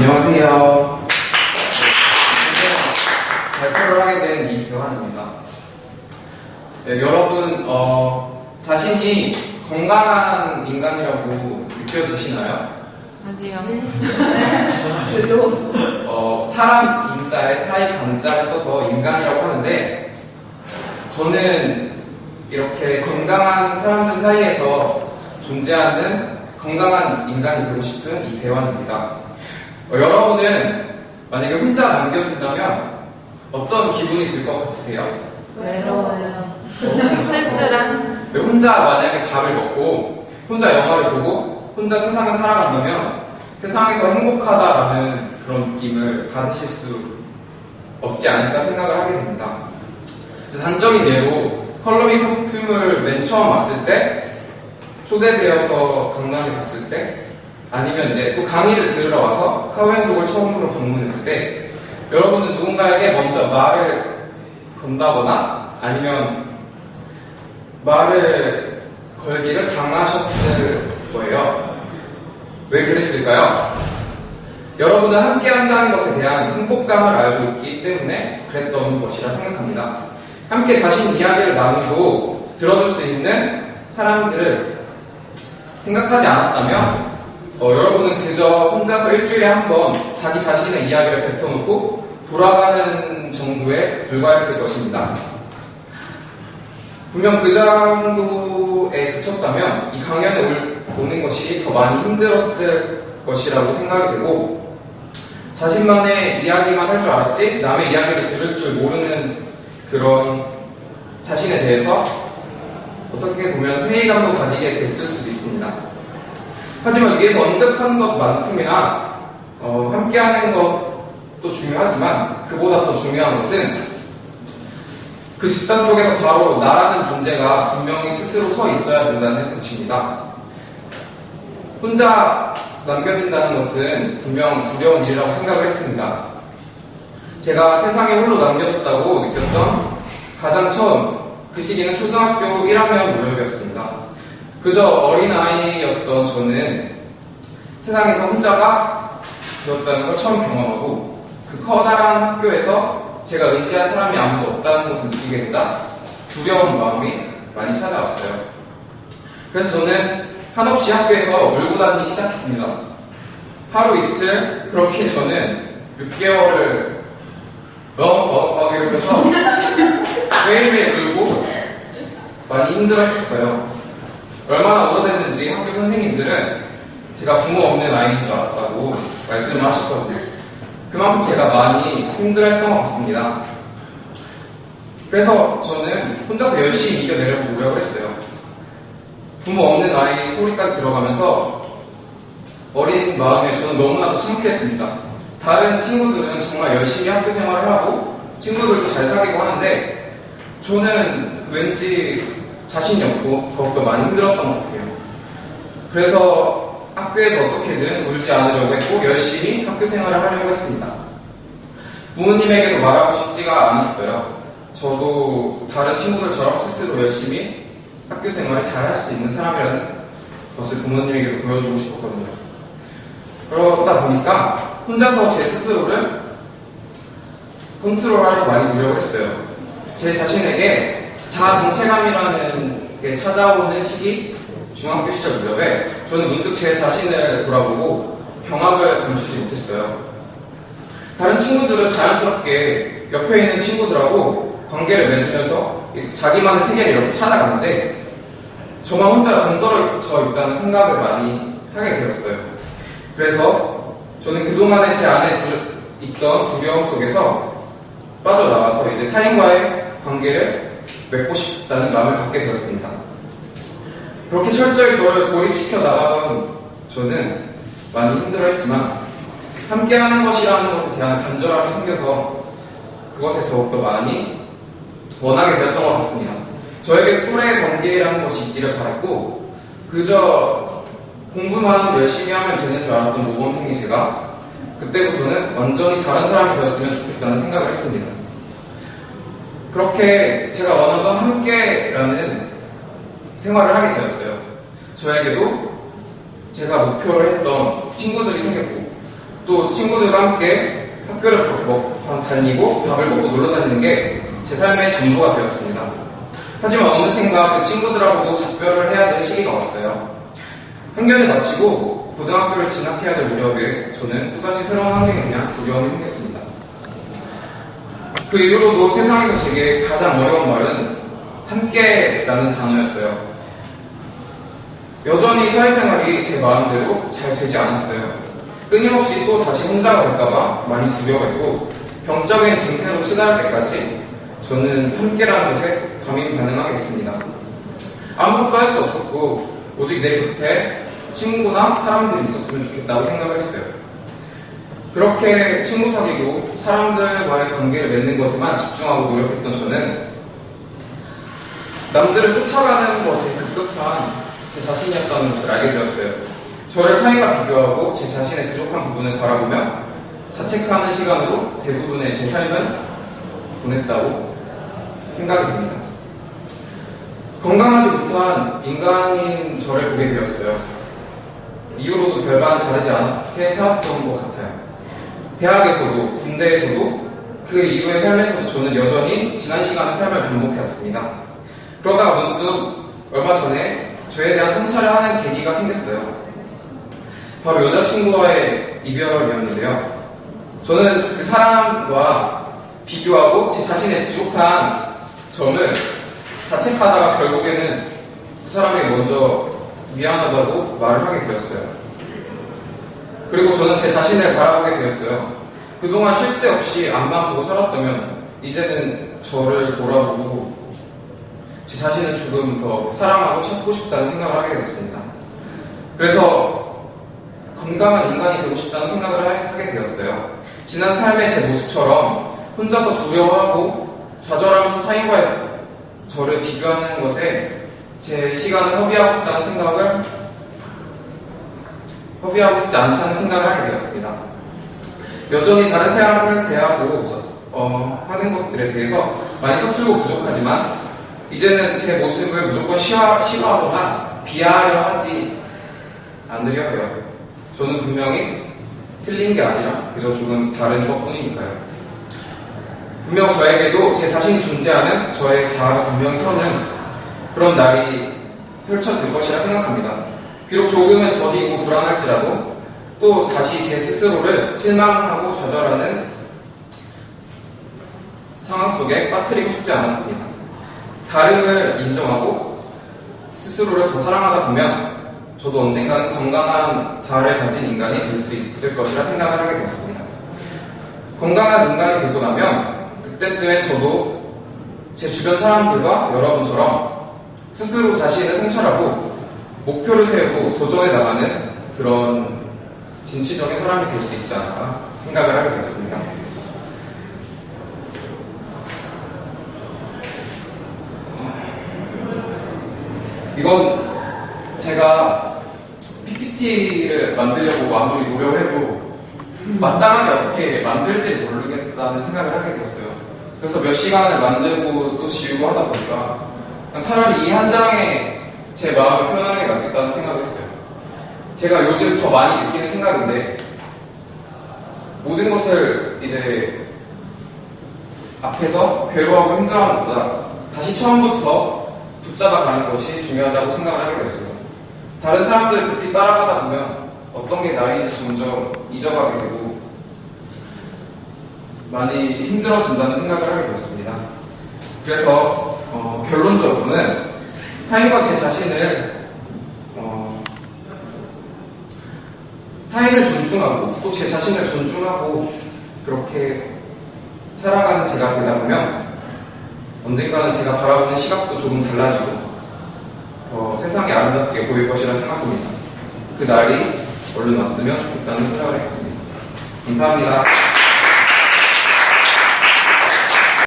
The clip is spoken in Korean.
안녕하세요. 발표를 하게 된 이대환입니다. 네, 여러분, 자신이 건강한 인간이라고 느껴지시나요? 아니요. 사람 인자에 사이 간자를 써서 인간이라고 하는데, 저는 이렇게 건강한 사람들 사이에서 존재하는 건강한 인간이 되고 싶은 이대환입니다. 여러분은 만약에 혼자 남겨진다면 어떤 기분이 들 것 같으세요? 외로워요. 쓸쓸한? 혼자 만약에 밥을 먹고 혼자 영화를 보고 혼자 세상을 살아간다면 세상에서 행복하다라는 그런 느낌을 받으실 수 없지 않을까 생각을 하게 됩니다. 단적인 예로 컬러미 퍼퓸을 맨 처음 왔을 때, 초대되어서 강남에 갔을 때, 아니면 이제 또 강의를 들으러 와서 카오행복을 처음으로 방문했을 때, 여러분은 누군가에게 먼저 말을 건다거나 아니면 말을 걸기를 당하셨을 거예요. 왜 그랬을까요? 여러분은 함께 한다는 것에 대한 행복감을 알고 있기 때문에 그랬던 것이라 생각합니다. 함께 자신 이야기를 나누고 들어줄 수 있는 사람들을 생각하지 않았다면 여러분은 그저 혼자서 일주일에 한 번 자기 자신의 이야기를 뱉어놓고 돌아가는 정도에 불과했을 것입니다. 분명 그 정도에 그쳤다면 이 강연에 오는 것이 더 많이 힘들었을 것이라고 생각이 되고, 자신만의 이야기만 할 줄 알았지 남의 이야기를 들을 줄 모르는 그런 자신에 대해서 어떻게 보면 회의감도 가지게 됐을 수도 있습니다. 하지만 위에서 언급한 것만큼이나 함께하는 것도 중요하지만 그보다 더 중요한 것은 그 집단 속에서 바로 나라는 존재가 분명히 스스로 서 있어야 된다는 것입니다. 혼자 남겨진다는 것은 분명 두려운 일이라고 생각을 했습니다. 제가 세상에 홀로 남겨졌다고 느꼈던 가장 처음 그 시기는 초등학교 1학년 무렵이었습니다. 그저 어린아이였던 저는 세상에서 혼자가 되었다는 걸 처음 경험하고, 그 커다란 학교에서 제가 의지할 사람이 아무도 없다는 것을 느끼게 되자 두려운 마음이 많이 찾아왔어요. 그래서 저는 한없이 학교에서 울고 다니기 시작했습니다. 하루 이틀 그렇게 저는 6개월을 막 이러면서 매일매일 울고 많이 힘들어했었어요. 얼마나 울어댔는지 학교 선생님들은 제가 부모 없는 아이인 줄 알았다고 말씀을 하셨거든요. 그만큼 제가 많이 힘들어했던 것 같습니다. 그래서 저는 혼자서 열심히 이겨내려고 노력을 했어요. 부모 없는 아이 소리까지 들어가면서 어린 마음에 저는 너무나도 창피했습니다. 다른 친구들은 정말 열심히 학교 생활을 하고 친구들도 잘 사귀고 하는데 저는 왠지 자신이 없고 더욱더 많이 힘들었던 것 같아요. 그래서 학교에서 어떻게든 울지 않으려고 했고 열심히 학교 생활을 하려고 했습니다. 부모님에게도 말하고 싶지가 않았어요. 저도 다른 친구들처럼 스스로 열심히 학교 생활을 잘 할 수 있는 사람이라는 것을 부모님에게도 보여주고 싶었거든요. 그러다 보니까 혼자서 제 스스로를 컨트롤하려고 많이 노력을 했어요. 제 자신에게 자아정체감이라는 게 찾아오는 시기, 중학교 시절 무렵에 저는 문득 제 자신을 돌아보고 경악을 감추지 못했어요. 다른 친구들은 자연스럽게 옆에 있는 친구들하고 관계를 맺으면서 자기만의 세계를 이렇게 찾아가는데 저만 혼자 동떨어져 있다는 생각을 많이 하게 되었어요. 그래서 저는 그동안에 제 안에 있던 두려움 속에서 빠져나와서 이제 타인과의 관계를 맺고 싶다는 마음을 갖게 되었습니다. 그렇게 철저히 저를 고립시켜 나가던 저는 많이 힘들어했지만 함께하는 것이라는 것에 대한 간절함이 생겨서 그것에 더욱더 많이 원하게 되었던 것 같습니다. 저에게 또래 관계라는 것이 있기를 바랐고 그저 공부만 열심히 하면 되는 줄 알았던 모범생인 제가 그때부터는 완전히 다른 사람이 되었으면 좋겠다는 생각을 했습니다. 그렇게 제가 원하던 함께라는 생활을 하게 되었어요. 저에게도 제가 목표를 했던 친구들이 생겼고 또 친구들과 함께 학교를 다니고 밥을 먹고 놀러 다니는 게 제 삶의 전부가 되었습니다. 하지만 어느샌가 그 친구들하고도 작별을 해야 될 시기가 왔어요. 학년을 마치고 고등학교를 진학해야 될 무렵에 저는 또다시 새로운 환경에 대한 두려움이 생겼습니다. 그 이후로도 세상에서 제게 가장 어려운 말은 함께라는 단어였어요. 여전히 사회생활이 제 마음대로 잘 되지 않았어요. 끊임없이 또 다시 혼자가 될까봐 많이 두려워했고 병적인 증세로 치달을 때까지 저는 함께라는 것에 감히 반응하게 됐습니다. 아무것도 할 수 없었고 오직 내 곁에 친구나 사람들이 있었으면 좋겠다고 생각을 했어요. 그렇게 친구 사귀고 사람들과의 관계를 맺는 것에만 집중하고 노력했던 저는 남들을 쫓아가는 것에 급급한 제 자신이었다는 것을 알게 되었어요. 저를 타인과 비교하고 제 자신의 부족한 부분을 바라보며 자책하는 시간으로 대부분의 제 삶은 보냈다고 생각이 됩니다. 건강하지 못한 인간인 저를 보게 되었어요. 이후로도 별반 다르지 않게 살았던 것 같아요. 대학에서도 군대에서도 그 이후의 삶에서도 저는 여전히 지난 시간의 삶을 반복해왔습니다. 그러다가 문득 얼마 전에 저에 대한 성찰을 하는 계기가 생겼어요. 바로 여자친구와의 이별이었는데요. 저는 그 사람과 비교하고 제 자신의 부족한 점을 자책하다가 결국에는 그 사람에게 먼저 미안하다고 말을 하게 되었어요. 그리고 저는 제 자신을 바라보게 되었어요. 그동안 쉴 새 없이 앞만 보고 살았다면 이제는 저를 돌아보고 제 자신을 조금 더 사랑하고 찾고 싶다는 생각을 하게 됐습니다. 그래서 건강한 인간이 되고 싶다는 생각을 하게 되었어요. 지난 삶의 제 모습처럼 혼자서 두려워하고 좌절하면서 타인과의 저를 비교하는 것에 제 시간을 허비하고 싶지 않다는 생각을 하게 되었습니다. 여전히 다른 사람을 대하고 하는 것들에 대해서 많이 서툴고 부족하지만 이제는 제 모습을 무조건 시화하거나 비하하려 하지 않으려 해요. 저는 분명히 틀린 게 아니라 그저 조금 다른 것뿐이니까요. 분명 저에게도 제 자신이 존재하는 저의 자아가 분명히 서는 그런 날이 펼쳐질 것이라 생각합니다. 비록 조금은 더디고 불안할지라도 또 다시 제 스스로를 실망하고 좌절하는 상황 속에 빠뜨리고 싶지 않았습니다. 다름을 인정하고 스스로를 더 사랑하다 보면 저도 언젠가는 건강한 자아를 가진 인간이 될 수 있을 것이라 생각을 하게 되었습니다. 건강한 인간이 되고 나면 그때쯤에 저도 제 주변 사람들과 여러분처럼 스스로 자신을 성찰하고 목표를 세우고 도전해 나가는 그런 진취적인 사람이 될 수 있지 않을까 생각을 하게 되었습니다. 이건 제가 PPT를 만들려고 아무리 노력을 해도 마땅하게 어떻게 만들지 모르겠다는 생각을 하게 되었어요. 그래서 몇 시간을 만들고 또 지우고 하다 보니까 차라리 이 한 장에 제 마음을 표현하는 게 낫겠다는 생각을 했어요. 제가 요즘 더 많이 느끼는 생각인데 모든 것을 이제 앞에서 괴로워하고 힘들어하는 것보다 다시 처음부터 붙잡아가는 것이 중요하다고 생각을 하게 되었어요. 다른 사람들을 급히 따라가다 보면 어떤 게 나인지 점점 잊어가게 되고 많이 힘들어진다는 생각을 하게 되었습니다. 그래서 결론적으로는 타인과 제 자신을 타인을 존중하고 또 제 자신을 존중하고 그렇게 살아가는 제가 되다 보면 언젠가는 제가 바라보는 시각도 조금 달라지고 더 세상이 아름답게 보일 것이라 생각합니다. 그 날이 얼른 왔으면 좋겠다는 생각을 했습니다. 감사합니다.